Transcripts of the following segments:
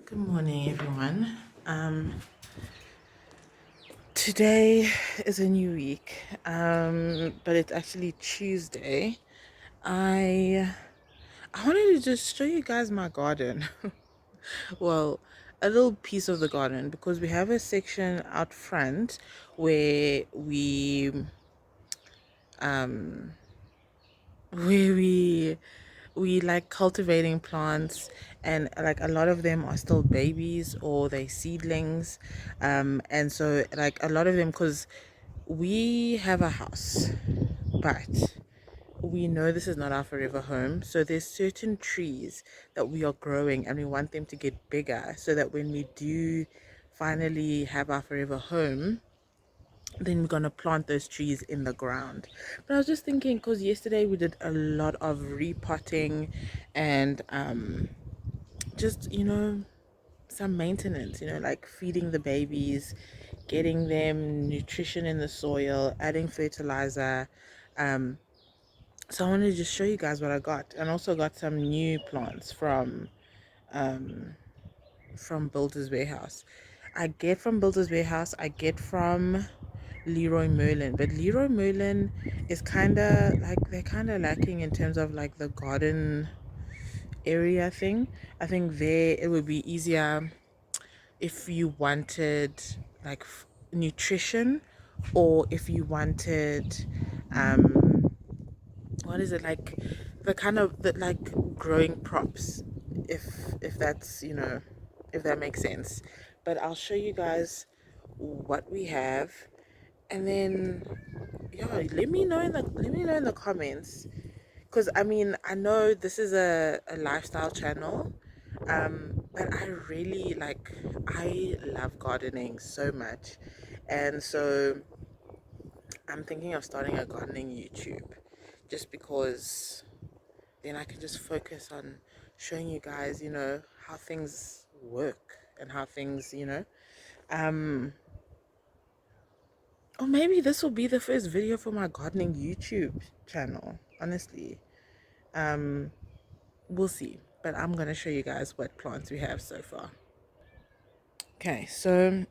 Good morning, everyone. Today is a new week, but it's actually Tuesday. I I wanted to just show you guys my garden. Well, a little piece of the garden because we have a section out front where um we like cultivating plants, and like a lot of them are still babies or they seedlings, and so like a lot of them, because we have a house, but we know this is not our forever home, so there's certain trees that we are growing and we want them to get bigger so that when we do finally have our forever home, then we're gonna plant those trees in the ground. But I was just thinking, because yesterday we did a lot of repotting and just some maintenance, like feeding the babies, getting them nutrition in the soil, adding fertilizer. um so I wanted to just show you guys what I got, and also got some new plants um from Builder's Warehouse. I get from Builder's Warehouse, I get from Leroy Merlin, but Leroy Merlin is kind of like, they're kind of lacking in terms of like the garden area thing. I think there it would be easier if you wanted like nutrition, or if you wanted um what is it, like the kind of the like growing props, if that's, if that makes sense. But I'll show you guys what we have, and then yeah, let me know in the comments, because I mean, I know this is a lifestyle channel, but I really like, I love gardening so much, and so I'm thinking of starting a gardening YouTube, just because then I can just focus on showing you guys, how things work and how things, um or maybe this will be the first video for my gardening YouTube channel, honestly. um we'll see, but I'm gonna show you guys what plants we have so far. Okay, so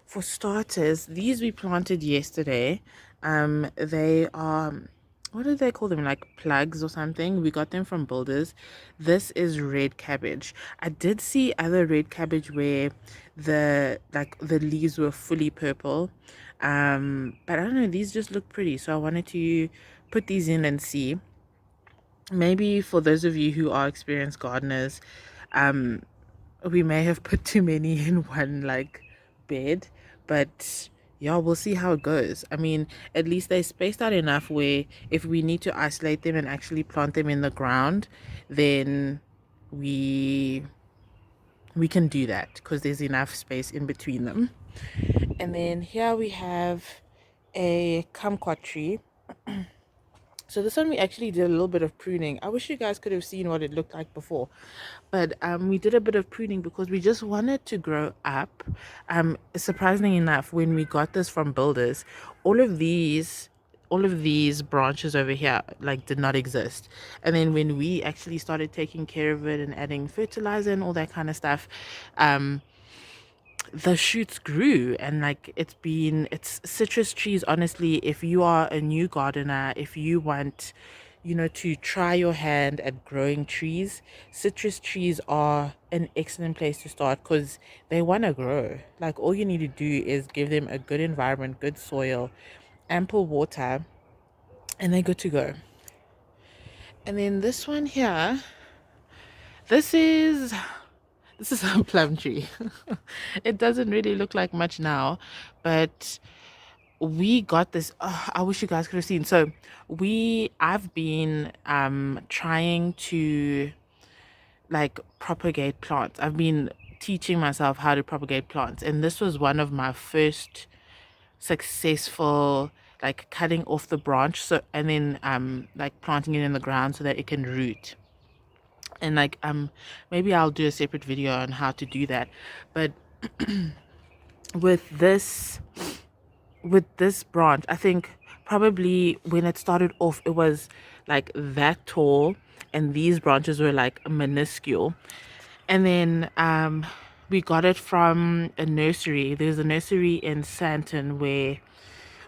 for starters, these we planted yesterday. They are, what do they call them? Like plugs or something. We got them from Builders. This is red cabbage. I did see other red cabbage where the leaves were fully purple. But I don't know, these just look pretty. So I wanted to put these in and see. Maybe for those of you who are experienced gardeners, um, we may have put too many in one like bed, but yeah, we'll see how it goes. I mean, at least they spaced out enough where if we need to isolate them and actually plant them in the ground, then we we can do that because there's enough space in between them. And then here we have a kumquat tree. So this one we actually did a little bit of pruning. I wish you guys could have seen what it looked like before, but we did a bit of pruning because we just wanted to grow up. Surprisingly enough, when we got this from Builders, all of these all of these branches over here like did not exist, and then when we actually started taking care of it and adding fertilizer and all that kind of stuff, the shoots grew, and like it's citrus trees. Honestly, if you are a new gardener, if you want, to try your hand at growing trees, citrus trees are an excellent place to start because they want to grow. Like, all you need to do is give them a good environment, good soil, ample water, and they're good to go. And then this one here, this is this is a plum tree. It doesn't really look like much now, but we got this. Oh, I wish you guys could have seen. So I've been trying to like propagate plants. I've been teaching myself how to propagate plants, and this was one of my first successful, like cutting off the branch, so and then like planting it in the ground so that it can root. And like maybe I'll do a separate video on how to do that. But with this with this branch, I think probably when it started off, it was like that tall, and these branches were like minuscule. And then we got it from a nursery. There's a nursery in Santon where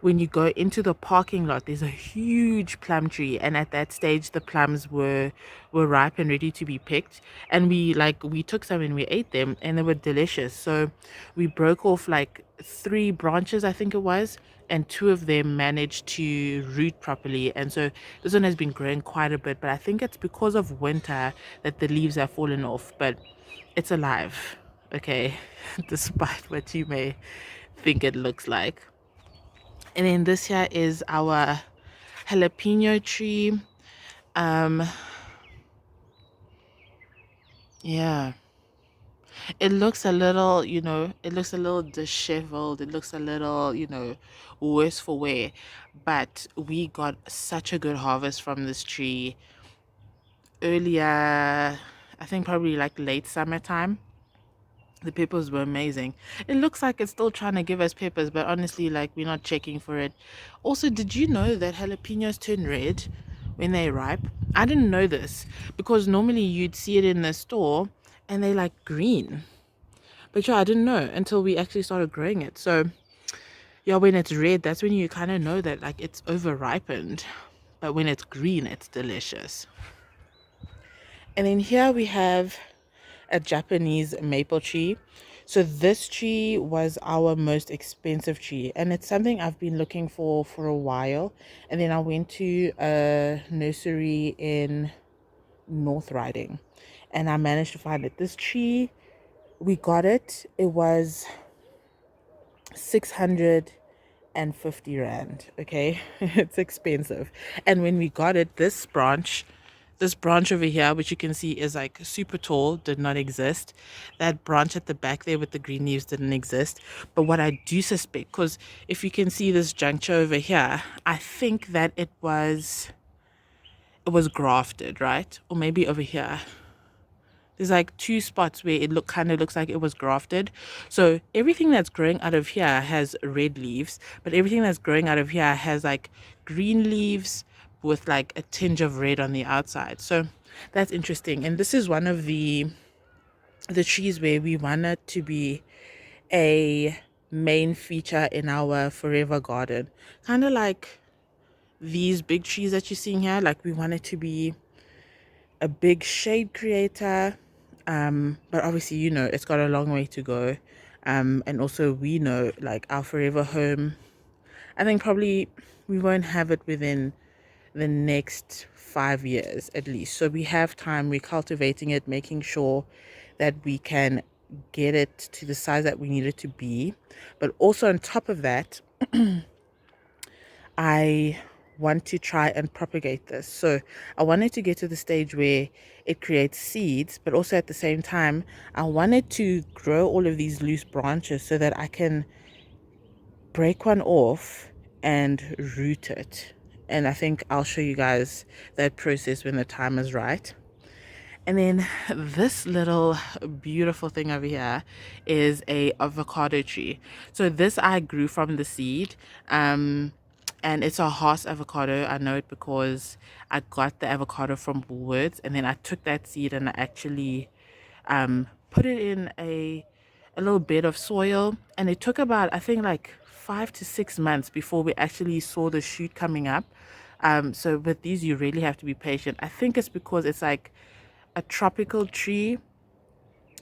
when you go into the parking lot, there's a huge plum tree, and at that stage the plums were ripe and ready to be picked. And we took some and we ate them, and they were delicious. So we broke off like 3 branches, I think it was, and 2 of them managed to root properly. And so this one has been growing quite a bit, but I think it's because of winter that the leaves have fallen off, but it's alive, okay, despite what you may think it looks like. And then this here is our jalapeno tree. Um, yeah, it looks a little, it looks a little disheveled. It looks a little, worse for wear. But we got such a good harvest from this tree earlier, I think probably like late summertime. The peppers were amazing. It looks like it's still trying to give us peppers, but honestly, like, we're not checking for it. Also, did you know that jalapenos turn red when they're ripe? I didn't know this because normally you'd see it in the store and they like green. But yeah, I didn't know until we actually started growing it. So yeah, when it's red, that's when you kind of know that like it's over ripened. But when it's green, it's delicious. And then here we have a Japanese maple tree. So this tree was our most expensive tree, and it's something I've been looking for a while. And then I went to a nursery in North Riding, and I managed to find it. This tree, we got it. It was 650 rand. Okay, it's expensive. And when we got it, this branch over here, which you can see is like super tall, did not exist. That branch at the back there with the green leaves didn't exist. But what I do suspect, because if you can see this juncture over here, I think that it was grafted, right? Or maybe over here. There's like 2 spots where it kind of looks like it was grafted. So everything that's growing out of here has red leaves, but everything that's growing out of here has like green leaves with like a tinge of red on the outside. So that's interesting. And this is one of the trees where we want it to be a main feature in our forever garden. Kind of like these big trees that you're seeing here. Like we want it to be a big shade creator. But obviously, it's got a long way to go. And also we know like our forever home, I think probably we won't have it within the next 5 years at least. So we have time, we're cultivating it, making sure that we can get it to the size that we need it to be. But also on top of that, I want to try and propagate this. So I wanted to get to the stage where it creates seeds, but also at the same time, I wanted to grow all of these loose branches so that I can break one off and root it. And I think I'll show you guys that process when the time is right. And then this little beautiful thing over here is a avocado tree. So this I grew from the seed. And it's a Haas avocado. I know it because I got the avocado from Woolworths, and then I took that seed and I actually put it in a little bed of soil, and it took about, I think, like 5 to 6 months before we actually saw the shoot coming up. So with these, you really have to be patient. I think it's because it's like a tropical tree,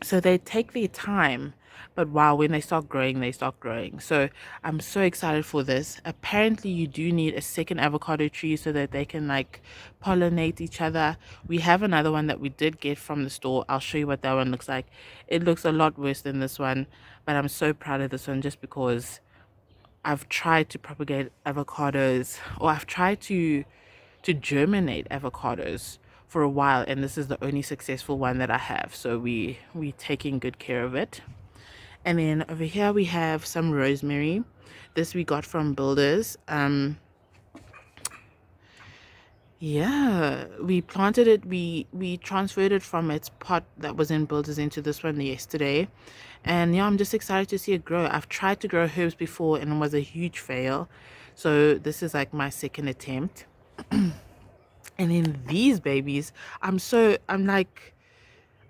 so they take their time, but wow, when they start growing, they start growing. So I'm so excited for this. Apparently you do need a second avocado tree so that they can like pollinate each other. We have another one that we did get from the store. I'll show you what that one looks like. It looks a lot worse than this one, but I'm so proud of this one just because I've tried to propagate avocados, or I've tried to germinate avocados for a while, and this is the only successful one that I have. So we taking good care of it. And then over here we have some rosemary. This we got from Builders. Yeah, we planted it. We transferred it from its pot that was in Builders into this one yesterday. And yeah, I'm just excited to see it grow. I've tried to grow herbs before and it was a huge fail. So this is like my second attempt. And then these babies, I'm like,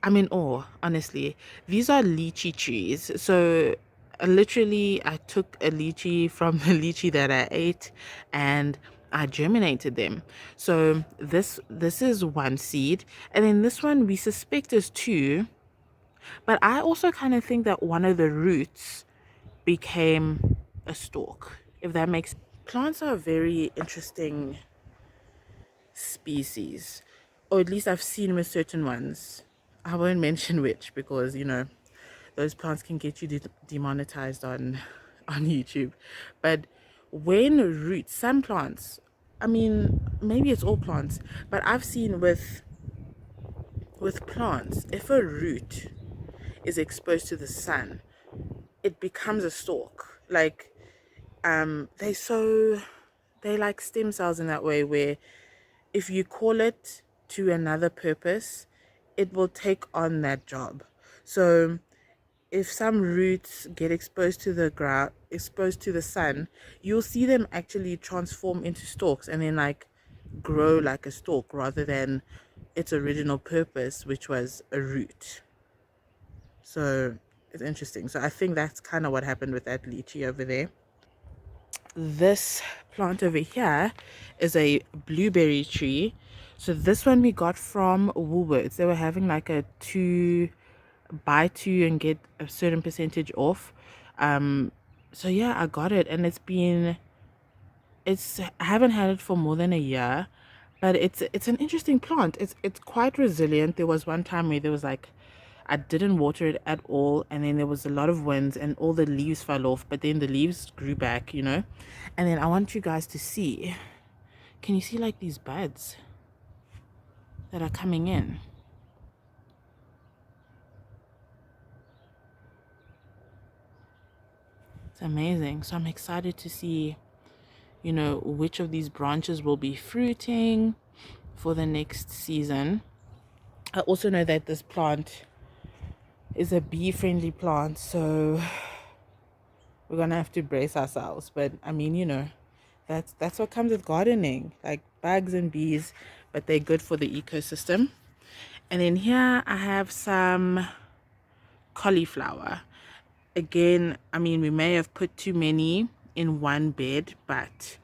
I'm in awe, honestly. These are lychee trees. So literally I took a lychee from the lychee that I ate and I germinated them. So this is one seed, and then this one we suspect is two, but I also kind of think that one of the roots became a stalk, if that makes. Plants are a very interesting species, or at least I've seen with certain ones. I won't mention which because those plants can get you demonetized on on YouTube. But when roots, some plants, I mean, maybe it's all plants, but I've seen with plants, if a root is exposed to the sun, it becomes a stalk. Like they like stem cells in that way, where if you call it to another purpose, it will take on that job. So if some roots get exposed to the ground, exposed to the sun, you'll see them actually transform into stalks and then like grow like a stalk rather than its original purpose, which was a root. So it's interesting. So I think that's kind of what happened with that lychee over there. This plant over here is a blueberry tree. So this one we got from Woolworths. They were having like a buy two and get a certain percentage off. So yeah, I got it, and I haven't had it for more than a year, but it's an interesting plant. It's quite resilient. There was one time where there was like I didn't water it at all, and then there was a lot of winds and all the leaves fell off, but then the leaves grew back. And then I want you guys to see. Can you see like these buds that are coming in? It's amazing. So I'm excited to see, which of these branches will be fruiting for the next season. I also know that this plant is a bee friendly plant, so we're gonna have to brace ourselves. But I mean, that's what comes with gardening, like bugs and bees, but they're good for the ecosystem. And then here I have some cauliflower. Again, I mean, we may have put too many in one bed, but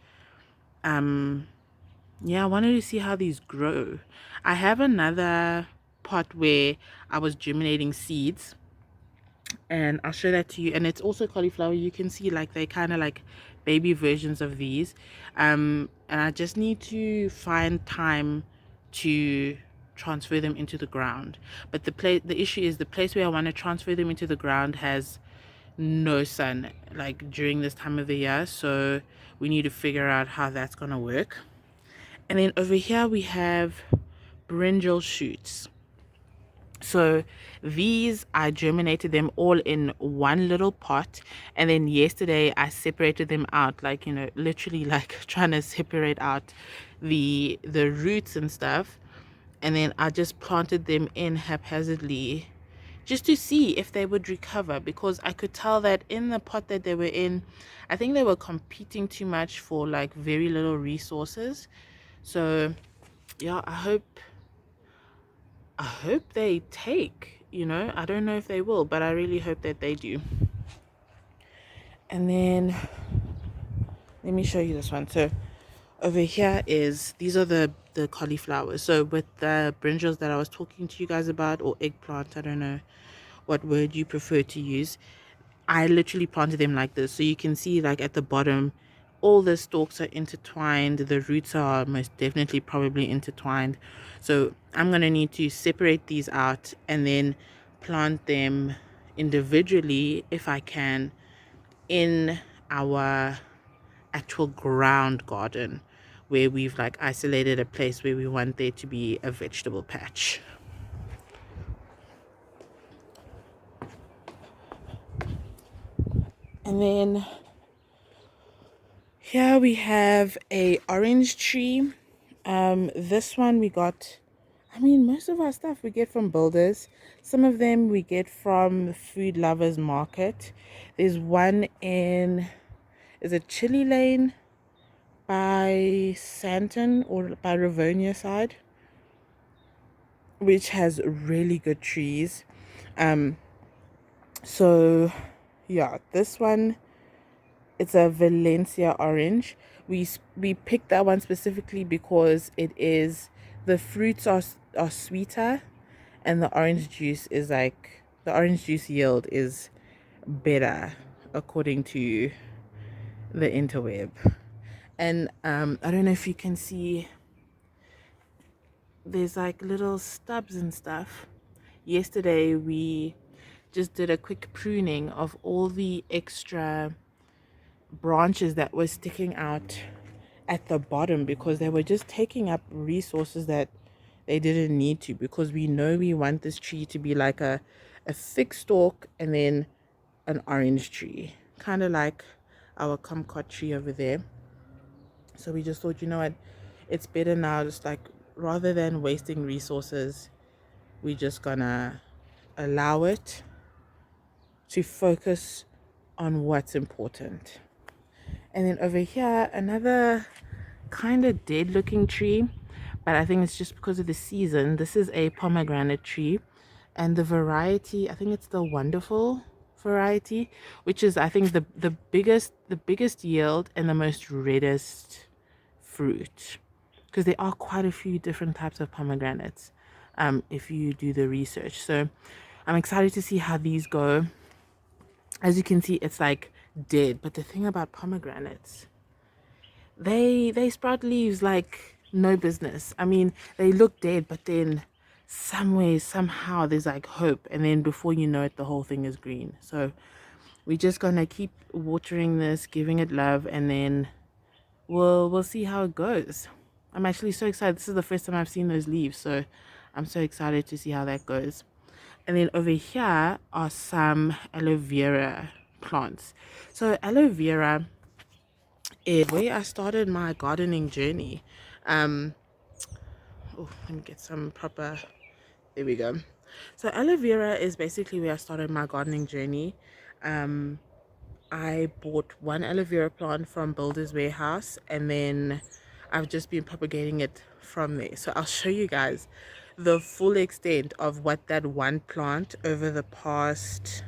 yeah, I wanted to see how these grow. I have another pot where I was germinating seeds, and I'll show that to you. And it's also cauliflower. You can see like they kind of like baby versions of these. And I just need to find time to transfer them into the ground. But the issue is the place where I want to transfer them into the ground has no sun like during this time of the year, so we need to figure out how that's gonna work. And then over here we have brinjal shoots. So these, I germinated them all in one little pot, and then yesterday I separated them out, like literally like trying to separate out the roots and stuff, and then I just planted them in haphazardly just to see if they would recover, because I could tell that in the pot that they were in, I think they were competing too much for like very little resources. So yeah, I hope they take, I don't know if they will, but I really hope that they do. And then let me show you this one. So over here these are the cauliflowers. So with the brinjals that I was talking to you guys about, or eggplant, I don't know what word you prefer to use, I literally planted them like this. So you can see like at the bottom, all the stalks are intertwined. The roots are most definitely probably intertwined. So I'm going to need to separate these out and then plant them individually, if I can, in our actual ground garden, where we've like isolated a place where we want there to be a vegetable patch. And then here we have a orange tree. This one we got, I mean, most of our stuff we get from builders. Some of them we get from Food Lovers Market. There's one is it Chili Lane by Santon or by Rivonia side? which has really good trees. um so yeah, this one, it's a Valencia orange. We picked that one specifically because it is, the fruits are sweeter, and the orange juice yield is better according to the interweb. And I don't know if you can see, there's like little stubs and stuff. Yesterday we just did a quick pruning of all the extra branches that were sticking out at the bottom, because they were just taking up resources that they didn't need to, because we know we want this tree to be like a thick stalk and then an orange tree, kind of like our kumquat tree over there. So we just thought, you know what, it's better now, just like, rather than wasting resources, we just gonna allow it to focus on what's important. And then over here, another kind of dead looking tree, but I think it's just because of the season. This is a pomegranate tree, and the variety, I think it's the wonderful variety, which is, I think, the biggest yield and the most reddest fruit, because there are quite a few different types of pomegranates, if you do the research. So I'm excited to see how these go. As you can see, it's like dead, but the thing about pomegranates, they sprout leaves like no business. I mean, they look dead, but then somewhere, somehow, there's like hope, and then before you know it, the whole thing is green. So we're just gonna keep watering this, giving it love, and then we'll see how it goes. I'm actually so excited. This is the first time I've seen those leaves, so I'm so excited to see how that goes. And then over here are some aloe vera plants. So aloe vera is where I started my gardening journey. Um, oh, let me get some proper. There we go. So aloe vera is basically where I started my gardening journey. Um, I bought one aloe vera plant from Builder's Warehouse, and then I've just been propagating it from there. So I'll show you guys the full extent of what that one plant over the past,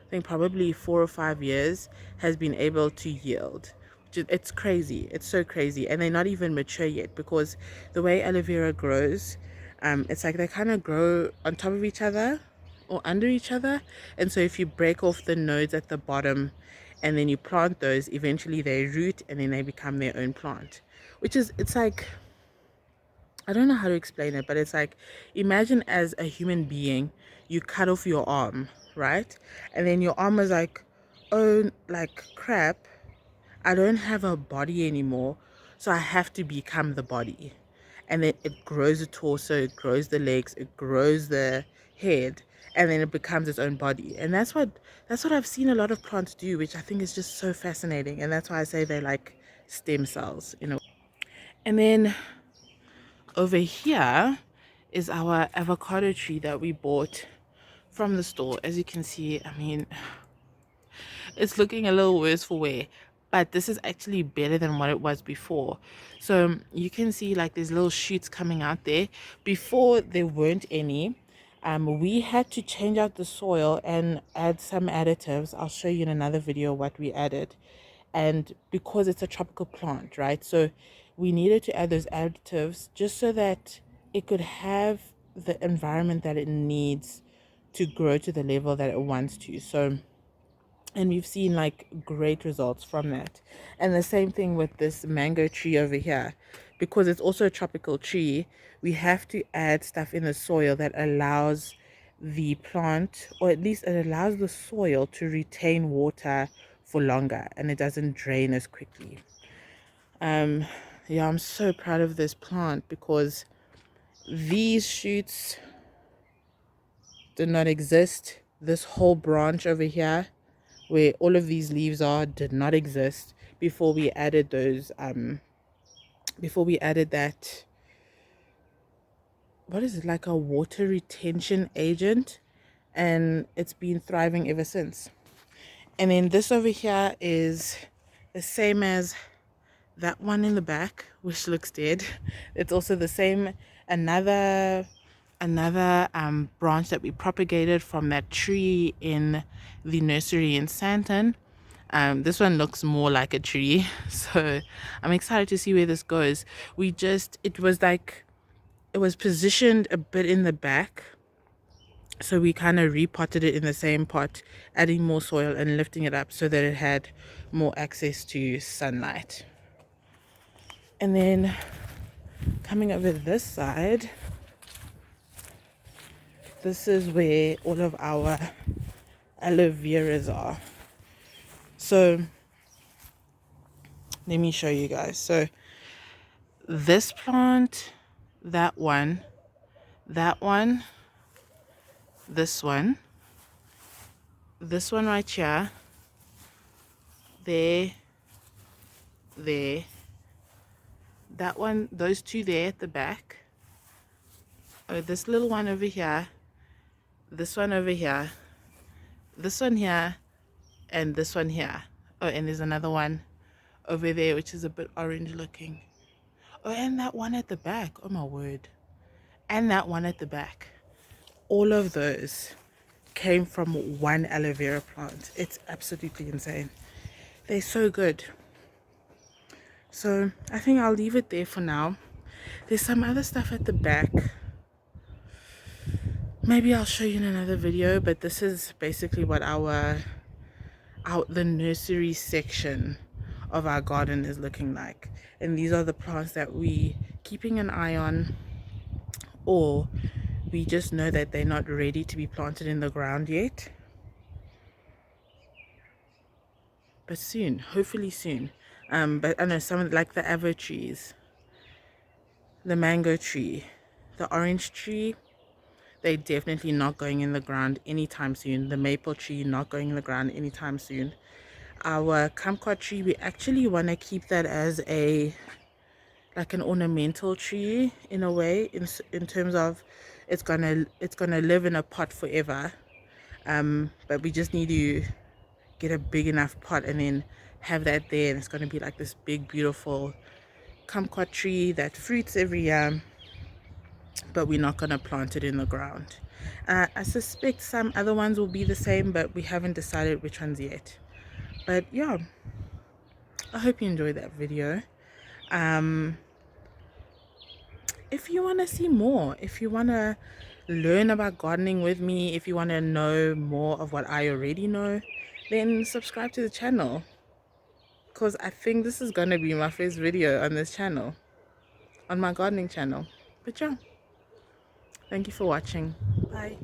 I think, probably 4 or 5 years has been able to yield. It's crazy. It's so crazy. And they're not even mature yet, because the way aloe vera grows, it's like they kind of grow on top of each other or under each other. And so if you break off the nodes at the bottom and then you plant those, eventually they root and then they become their own plant. Which is, it's like, I don't know how to explain it, but it's like, imagine as a human being, you cut off your arm, right? And then your arm is like, oh, like crap, I don't have a body anymore, so I have to become the body. And then it grows the torso, it grows the legs, it grows the head, and then it becomes its own body. And that's what I've seen a lot of plants do, which I think is just so fascinating. And that's why I say they're like stem cells, you know. And then over here is our avocado tree that we bought from the store. As you can see, I mean, it's looking a little worse for wear, but this is actually better than what it was before. So you can see like there's little shoots coming out there. Before there weren't any. We had to change out the soil and add some additives. I'll show you in another video what we added. And because it's a tropical plant, right, so we needed to add those additives just so that it could have the environment that it needs to grow to the level that it wants to. So, and we've seen like great results from that. And the same thing with this mango tree over here, because it's also a tropical tree. We have to add stuff in the soil that allows the plant, or at least it allows the soil to retain water for longer, and it doesn't drain as quickly. Yeah, I'm so proud of this plant, because these shoots did not exist. This whole branch over here where all of these leaves are did not exist before we added those before we added that, what is it, like a water retention agent, and it's been thriving ever since. And then this over here is the same as that one in the back, which looks dead. It's also the same, another another branch that we propagated from that tree in the nursery in Santon. This one looks more like a tree, so I'm excited to see where this goes. It was like, it was positioned a bit in the back, so we kind of repotted it in the same pot, adding more soil and lifting it up so that it had more access to sunlight. And then coming over this side, this is where all of our aloe veras are. So let me show you guys. So this plant, that one, this one right here, there, that one, those two there at the back, this little one over here, this one over here, this one here, and this one here. Oh, and there's another one over there which is a bit orange looking. Oh, and that one at the back. Oh my word. And that one at the back. All of those came from one aloe vera plant. It's absolutely insane. They're so good. So I think I'll leave it there for now. There's some other stuff at the back. Maybe I'll show you in another video, but this is basically what the nursery section of our garden is looking like. And these are the plants that we keeping an eye on, or we just know that they're not ready to be planted in the ground yet, but soon, hopefully soon. But I know some of, like the avocado trees, the mango tree, the orange tree, they're definitely not going in the ground anytime soon. The maple tree not going in the ground anytime soon. Our kumquat tree, we actually want to keep that as like an ornamental tree in a way, in terms of it's gonna live in a pot forever. But we just need to get a big enough pot and then have that there, and it's gonna be like this big beautiful kumquat tree that fruits every year. But we're not gonna plant it in the ground. I suspect some other ones will be the same, but we haven't decided which ones yet. But yeah, I hope you enjoyed that video. If you want to see more, if you want to learn about gardening with me, if you want to know more of what I already know, then subscribe to the channel, because I think this is going to be my first video on this channel, on my gardening channel. But yeah, thank you for watching. Bye.